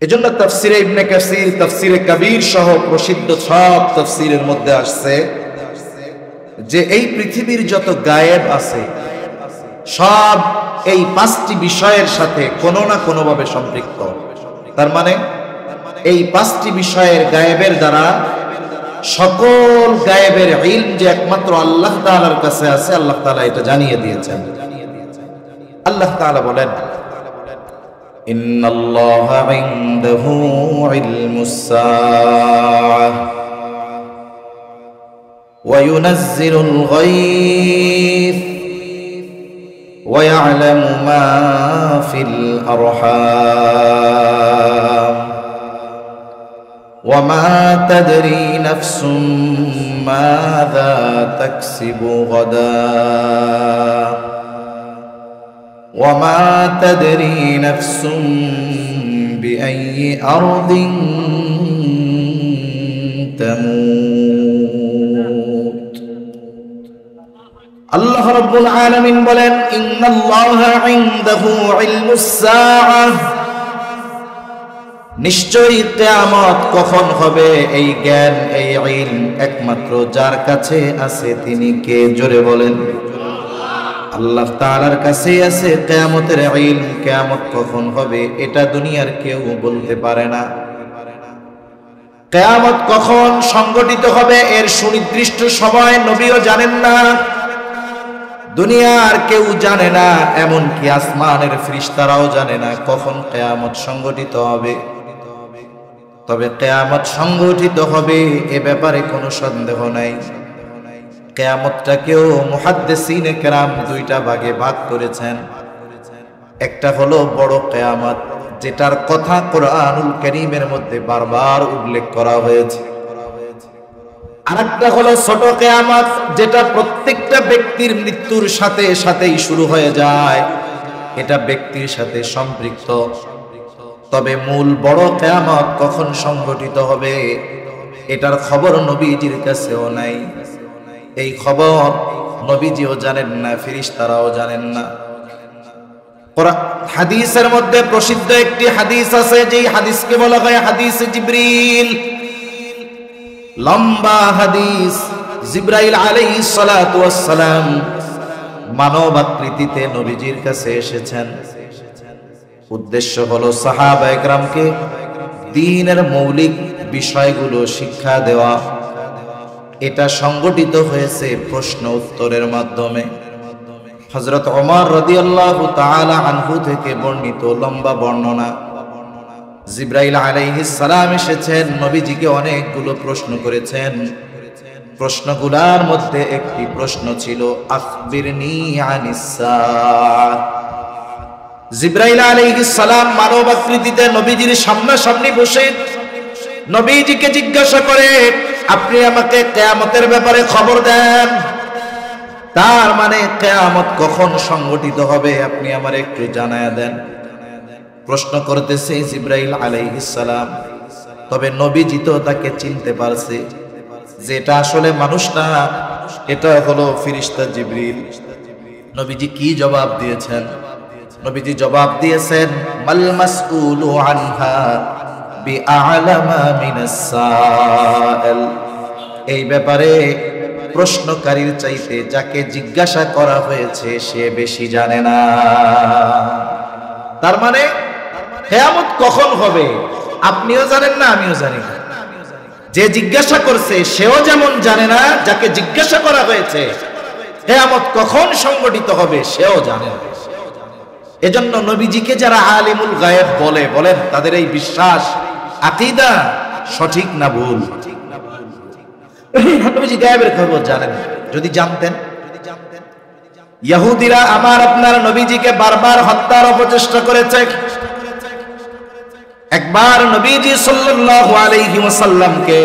এজন্য তাফসিরে ইবনে কাসির, তাফসিরে কবির সহ প্রসিদ্ধ সব তাফসিরের মধ্যে আসছে যে এই পৃথিবীর যত গায়েব আছে সব এই পাঁচটি বিষয়ের সাথে কোনো না কোনোভাবে সম্পৃক্ত। তার মানে এই পাঁচটি বিষয়ের গায়েবের দ্বারা সকল গায়েবের ইলম যে একমাত্র আল্লাহ তাআলার কাছে আছে, আল্লাহ তাআলা এটা জানিয়ে দিয়েছেন। আল্লাহ তাআলা বলেন, ইন্নাল্লাহা ইনদাহু ইলমুস সাআহ ওয়া ইউনাজ্জিলুল গায়থ ওয়া ইয়া'লামু মা ফিল আরহাম ওয়া মা তাদরি নাফসুম মাযা তাকসিবু গাদা وما تدري نفس بأي أرض تموت الله رب العالمين বলেন ইন্নাল্লাহা ইনদাহু ইলমুস সাআহ, নিশ্চয়ই কিয়ামত কখন হবে এই জ্ঞান এই ইলম একমাত্র যার কাছে আছে তিনি কে? জোরে বলেন। আল্লাহ তাআলার কাছে আছে কিয়ামতের ইলম। কিয়ামত কখন হবে এটা দুনিয়ার কেউ বলতে পারে না। কিয়ামত কখন সংগঠিত হবে এর সুনির্দিষ্ট সময় নবীও জানেন না, দুনিয়ার কেউ জানে না, এমনকি আসমানের ফেরেশতারাও জানে না কখন কিয়ামত সংগঠিত হবে। তবে কিয়ামত সংগঠিত হবে এ ব্যাপারে কোনো সন্দেহ নাই। কিয়ামতটাকেও মুহাদ্দিসিনে কেরাম দুইটা ভাগে ভাগ করেছেন। একটা হলো বড় কিয়ামত, যেটার কথা কোরআনুল কারীমের মধ্যে বারবার উল্লেখ করা হয়েছে। আরেকটা হলো ছোট কিয়ামত, যেটা প্রত্যেকটা ব্যক্তির মৃত্যুর সাথে সাথেই শুরু হয়ে যায়, এটা ব্যক্তির সাথে সম্পৃক্ত। তবে মূল বড় কিয়ামত কখন সংগঠিত হবে এটার খবর নবীজির কাছেও নাই। এই খবর নবীজিও জানেন না, ফেরেশতারাও জানেন না। হাদিসের মধ্যে প্রসিদ্ধ একটি হাদিস আছে, যেই হাদিসকে বলা হয় হাদিসে জিবরিল। লম্বা হাদিস। জিবরাইল আলাইহিস সালাতু ওয়াস সালাম মানব আকৃতিতে নবীজির কাছে এসেছেন। উদ্দেশ্য হলো সাহাবায়ে কেরামকে দ্বীনের মৌলিক বিষয়গুলো শিক্ষা দেওয়া। এটা সংগঠিত হয়েছে প্রশ্ন উত্তরের মাধ্যমে। হযরত ওমর রাদিয়াল্লাহু তাআলা আনহু থেকে বর্ণিত লম্বা বর্ণনা। জিবরাইল আলাইহিস সালাম এসেছেন, নবীজিকে অনেকগুলো প্রশ্ন করেছেন। প্রশ্নগুলোর মধ্যে একটি প্রশ্ন ছিল আখবিরনি আনিস সাআহ। জিবরাইল আলাইহিস সালাম মানব আকৃতিতে নবীজির সামনাসামনি বসে নবীজিকে জিজ্ঞাসা করে, আপনি আমাকে কিয়ামতের ব্যাপারে খবর দেন। তার মানে কিয়ামত কখন সংগঠিত হবে আপনি আমারে একটু জানায়া দেন। প্রশ্ন করতেছে জিবরাইল আলাইহিস সালাম। তবে নবীজি তো তাকে চিনতে পারছে যে এটা আসলে মানুষ না, এটা হলো ফেরেশতা জিবরিল। নবীজি কি জবাব দিয়েছেন? নবীজি জবাব দিয়েছেন, মাল মাসউলু আনহা বিআলামা মিনাস সাইল। এই ব্যাপারে প্রশ্নকারীর চাইতে যাকে জিজ্ঞাসা করা হয়েছে সে বেশি জানে না। তার মানে কিয়ামত কখন হবে আপনিও জানেন না, আমিও জানি না। যে জিজ্ঞাসা করছে সেও যেমন জানে না, যাকে জিজ্ঞাসা করা হয়েছে কিয়ামত কখন সংগঠিত হবে সেও জানে না। এজন্য নবীজিকে যারা আলিমুল গায়েব বলেন তাদের এই বিশ্বাস আকীদা সঠিক না ভুল? নবীজি গায়েবের খবর জানেন। যদি জানতেন, ইহুদিরা আমার আপনার নবীজিকে বারবার হত্যার অপচেষ্টা করেছে। একবার নবীজি সাল্লাল্লাহু আলাইহি ওয়াসাল্লামকে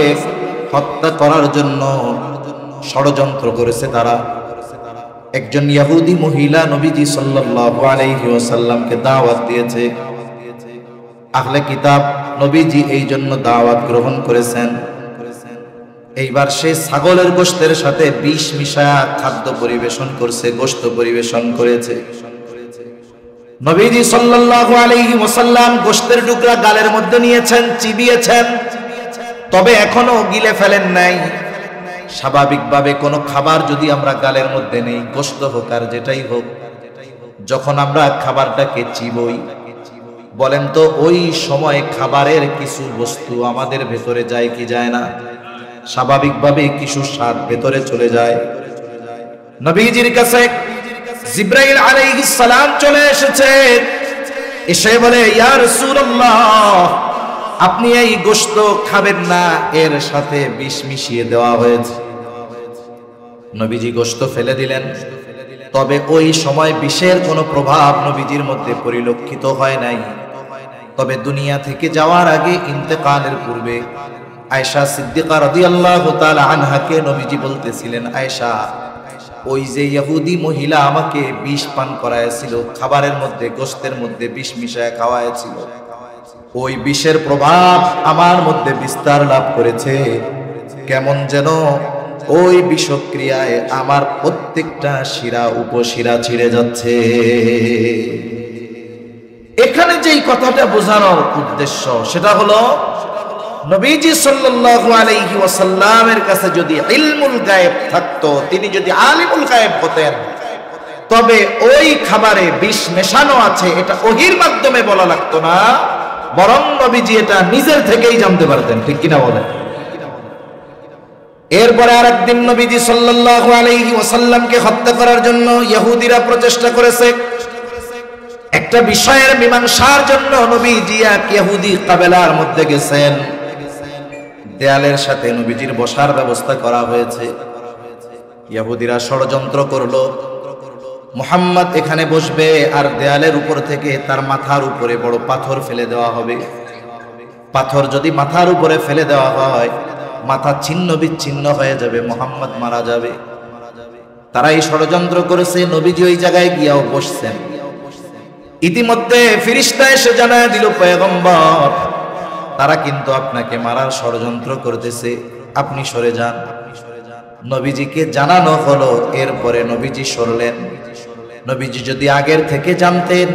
হত্যা করার জন্য ষড়যন্ত্র করেছে তারা। একজন ইহুদি মহিলা নবীজি সাল্লাল্লাহু আলাইহি ওয়াসাল্লামকে দাওয়াত দিয়েছে। আহলে কিতাব নবীজি এই জন্য দাওয়াত গ্রহণ করেছেন। এইবার সে ছাগলের গোশতের সাথে বিষ মিশায়া খাদ্য পরিবেশন করছে, গোশত পরিবেশন করেছে। নবীজি সাল্লাল্লাহু আলাইহি ওয়াসাল্লাম গোশতের টুকরা গালের মধ্যে নিয়েছেন, চিবিয়েছেন, তবে এখনো গিলে ফেলেন নাই। স্বাভাবিকভাবে কোনো খাবার যদি আমরা গালের মধ্যে নেই, গোশত হোক আর যেটাই হোক, যখন আমরা খাবারটাকে চিবই, বলেন তো ওই সময় খাবারের কিছু বস্তু আমাদের ভেতরে যায় কি যায় না? স্বাভাবিকভাবে কিছু স্বাদ ভেতরে চলে যায়। নবীজির কাছে জিবরাইল আলাইহিস সালাম চলে এসেছে, এসে বলে, ইয়া রাসূলুল্লাহ, আপনি এই গোশত খাবেন না, এর সাথে বিষ মিশিয়ে দেওয়া হয়েছে। নবীজি গোশত ফেলে দিলেন, তবে ওই সময় বিষের কোনো প্রভাব নবীজির মধ্যে পরিলক্ষিত হয় নাই। তবে দুনিয়া থেকে যাওয়ার আগে, ইন্তেকালের পূর্বে আয়েশা সিদ্দিকা রাদিয়াল্লাহু তাআলা আনহাকে নবীজি বলতেছিলেন, আয়েশা, ওই যে ইহুদি মহিলা আমাকে বিষ পান করায়ছিল, খাবারের মধ্যে গোশতের মধ্যে বিষ মিশায় খাওয়ায়ছিল, ওই বিষের প্রভাব আমার মধ্যে বিস্তার লাভ করেছে। কেমন যেন ওই বিষক্রিয়ায় আমার প্রত্যেকটা শিরা উপশিরা ছিঁড়ে যাচ্ছে। এখানে যেই কথাটা বোঝানোর উদ্দেশ্য, সেটা হলো নবীজি সাল্লাল্লাহু আলাইহি ওয়াসাল্লামের কাছে যদি ইলমুল গায়েব থাকতো, তিনি যদি আলিমুল গায়েব হতেন, তবে ওই খাবারে বিষ মেশানো আছে এটা ওহীর মাধ্যমে বলা লাগতো না, বরং নবীজি এটা নিজের থেকেই জানতে পারতেন। ঠিক কিনা বলেন? এরপরে আরেকদিন নবীজি সাল্লাল্লাহু আলাইহি ওয়াসাল্লামকে হত্যা করার জন্য ইহুদিরা প্রচেষ্টা করেছে। একটা বিষয়ের মীমাংসার জন্য নবীজি এক ইহুদি কাবেলার মধ্যে গেছেন। দেয়ালের সাথে নবীজির বসার ব্যবস্থা করা হয়েছে। ইহুদিরা ষড়যন্ত্র করলো, মুহাম্মদ এখানে বসবে আর দেয়ালের উপর থেকে তার মাথার উপরে বড় পাথর ফেলে দেওয়া হবে। পাথর যদি মাথার উপরে ফেলে দেওয়া হয়, মাথা ছিন্ন বিচ্ছিন্ন হয়ে যাবে, মুহাম্মদ মারা যাবে। তারা এই ষড়যন্ত্র করেছে। নবীজি ওই জায়গায় গিয়াও বসছেন। ইতিমধ্যে ফেরেশতা এসে জানায় দিল, পয়গম্বর, তারা কিন্তু আপনাকে মারার ষড়যন্ত্র করতেছে, আপনি সরে যান। নবীজিকে জানানো হলো, এরপরে নবীজি সরলেন। নবীজি যদি আগের থেকে জানতেন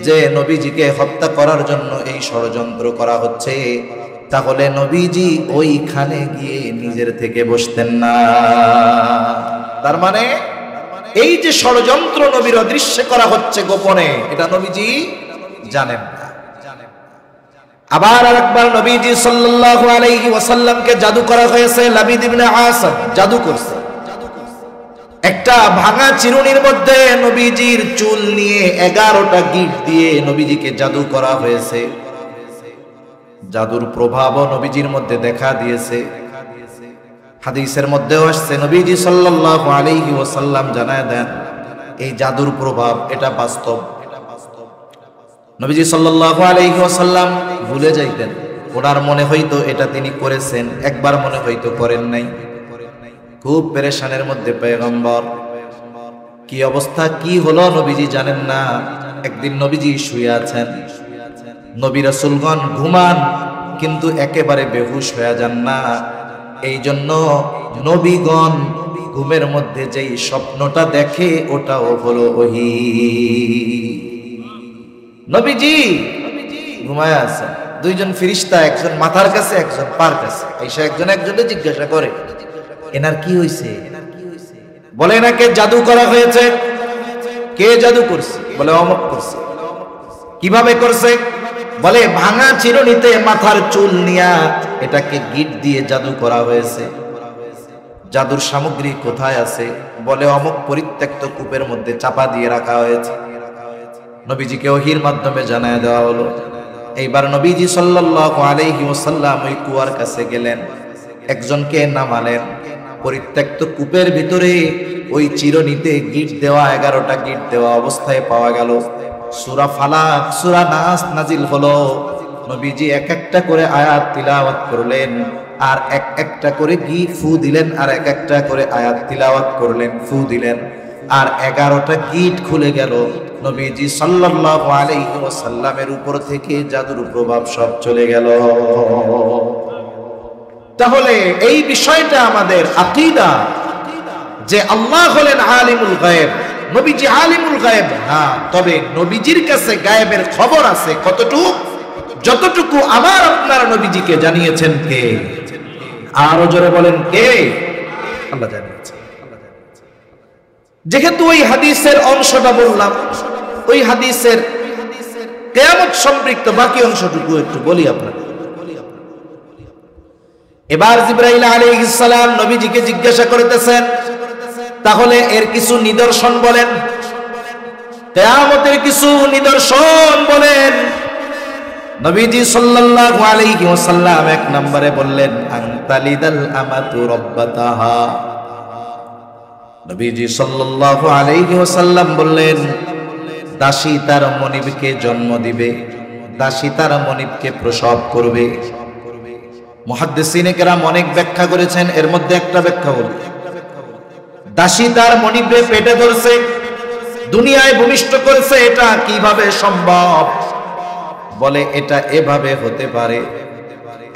যে নবীজিকে হত্যা করার জন্য এই ষড়যন্ত্র করা হচ্ছে, তাহলে নবীজি ওইখানে গিয়ে নিজের থেকে বসতেন না। তার মানে এই যে ষড়যন্ত্র নবীর অদৃশ্যে করা হচ্ছে গোপনে, এটা নবীজি জানেন না। আবার আরেকবার নবীজি সাল্লাল্লাহু আলাইহি ওয়াসাল্লামকে জাদু করা হয়েছে। লাবিদ ইবনে আসদ জাদু করছে। একটা ভাঙা চিরুনির মধ্যে নবীজির চুল নিয়ে 11টা গিট দিয়ে নবীজিকে জাদু করা হয়েছে। জাদুর প্রভাবও নবীজির মধ্যে দেখা দিয়েছে। হাদিসের মধ্যেও আসছে, নবীজি সাল্লাল্লাহু আলাইহি ওয়াসাল্লাম জানায় দেন, এই জাদুর প্রভাব এটা বাস্তব। নবীজি সাল্লাল্লাহু আলাইহি ওয়াসাল্লাম ভুলে যাইতেন, ওনার মনে হইতো এটা তিনি করেছেন, একবার মনে হইতো করেন নাই। খুব পেরেশানের মধ্যে পয়গম্বর, কি অবস্থা কি হলো নবীজি জানেন না। একদিন নবীজি শুয়ে আছেন, নবী রাসূলগণ ঘুমান, কিন্তু একেবারে বেহুশ হয়ে যান না। এই জন্য নবীগণ ঘুমের মধ্যে যেই স্বপ্নটা দেখে ওটাও হলো ওহী। নবীজি ঘুমায় আছে, দুইজন ফেরেশতা, একজন মাথার কাছে একজন পার কাছে, আয়েশা একজন একজনকে জিজ্ঞাসা করে, এনার কি হইছে? বলে, এনাকে জাদু করা হয়েছে। কে জাদু করছে? বলে, অমুক করছে। কিভাবে করছে? বলে, ভাঙা চিরুনিতে মাথার চুল নিয়া এটাকে গিট দিয়ে জাদু করা হয়েছে। জাদুর সামগ্রী কোথায় আছে? বলে, অমুক পরিত্যক্ত কূপের মধ্যে চাপা দিয়ে রাখা হয়েছে। নবীজিকে ওহীর মাধ্যমে জানায় দেওয়া হলো। এইবার নবীজি সাল্লাল্লাহু আলাইহি ওয়াসাল্লাম ওই কুয়ার কাছে গেলেন, একজনকে নামালেন। পরিত্যক্ত কূপের ভিতরে ওই চিরুনিতে গিট দেওয়া 11টা গিট দেওয়া অবস্থায় পাওয়া গেল। সূরা ফালাক, সূরা নাস নাজিল হলো। নবীজি এক একটা করে আয়াত তিলাওয়াত করলেন, আর এক একটা করে গিট ফু দিলেন, আর এক একটা করে আয়াত তিলাওয়াত করলেন, ফু দিলেন, আর 11টা গিট খুলে গেল। নবীজি সাল্লাল্লাহু আলাইহি ওয়াসাল্লামের উপর থেকে জাদুর প্রভাব সব চলে গেল। তাহলে এই বিষয়টা আমাদের আকীদা যে আল্লাহ হলেন আলিমুল গায়ব, নবীজি আলিমুল গায়েব না, তবে নবীজির কাছে গায়েবের খবর আছে কতটুকু, যতটুকু আমার আপনার নবীজিকে জানিয়েছেন কে? আরো জোরে বলেন কে? আল্লাহ জানিয়েছেন। যেহেতু ওই হাদিসের অংশটা বললাম, ওই হাদিসের কিয়ামত সম্পৃক্ত বাকি অংশটুকু একটু বলি আপনাকে। এবার জিবরাইল আলাইহিস সালাম নবীজিকে জিজ্ঞাসা করতেছেন, তাহলে এর কিছু নিদর্শন বলেন, কিয়ামতের কিছু নিদর্শন বলেন। নবীজি সাল্লাল্লাহু আলাইহি ওয়াসাল্লাম এক নম্বরে বললেন, আনতালিদাল আমাতু রাব্বাতাহা। নবীজি সাল্লাল্লাহু আলাইহি ওয়াসাল্লাম বললেন, দাসী তার মনিবকে জন্ম দিবে, দাসী তার মনিবকে প্রসব করবে। মুহাদ্দিসিনে কেরাম অনেক ব্যাখ্যা করেছেন, এর মধ্যে একটা ব্যাখ্যা হল, দাসী তার মনিবকে পেটে ধরছে, দুনিয়ায় ভূমিষ্ঠ করেছে, এটা কিভাবে সম্ভব? বলে এটা এভাবে হতে পারে,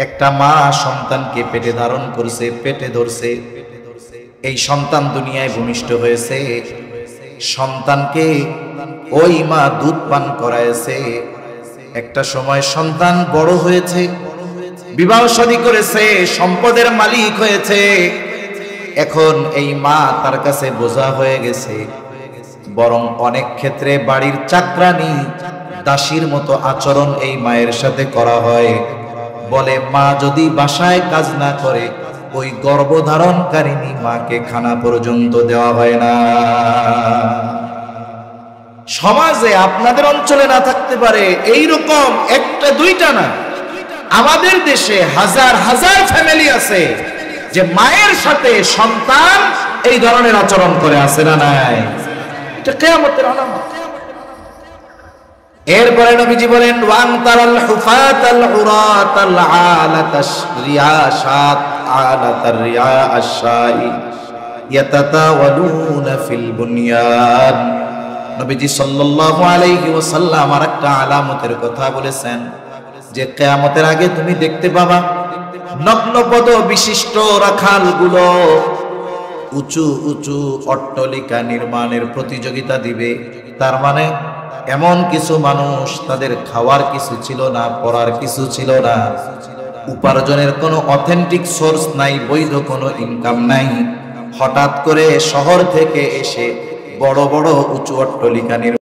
একটা মা সন্তানকে পেটে ধারণ করছে, পেটে ধরছে, এই সন্তান দুনিয়ায় ভূমিষ্ঠ হয়েছে, সন্তানকে ওই মা দুধ পান করায়ছে, একটা সময় সন্তান বড় হয়েছে, বিবাহ শাদী করেছে, সম্পদের মালিক হয়েছে, এখন এই মা তার কাছে বোঝা হয়ে গেছে। বরং অনেক ক্ষেত্রে বাড়ির চাকরানি দাসীর মতো আচরণ এই মায়ের সাথে করা হয়। বলে মা যদি বাসায় কাজ না করে, ওই গর্ভধারণকারিণী মাকে খানা পর্যন্ত দেওয়া হয় না। সমাজে আপনাদের অঞ্চলে না থাকতে পারে এইরকম একটা দুইটা না, আমাদের দেশে হাজার হাজার ফ্যামিলি আছে যে মায়ের সাথে সন্তান এই ধরনের আচরণ করে, আছে না নাই? এটা কিয়ামতের আলামত। এরপরে নবীজি বলেন, ওয়ান তারাল হুফাতাল উরাতাল আলাতাশ রিয়াশাত আলাতার রিয়া আশাই ইয়াতাতাওয়ালুনা ফিল বুনিয়ান। নবীজি সাল্লাল্লাহু আলাইহি ওয়াসাল্লাম আরেকটা আলামতের কথা বলেছেন যে কিয়ামতের আগে তুমি দেখতে পাবা নগ্নপদ বিশিষ্ট রাখালগুলো উঁচু উঁচু অট্টালিকা নির্মাণের প্রতিযোগিতা দিবে। তার মানে এমন কিছু মানুষ, তাদের খাওয়ার কিছু ছিল না, পড়ার কিছু ছিল না, উপার্জনের কোনো অথেন্টিক সোর্স নাই, বৈধ কোনো ইনকাম নাই, হঠাৎ করে শহর থেকে এসে বড় বড় উঁচু অট্টালিকা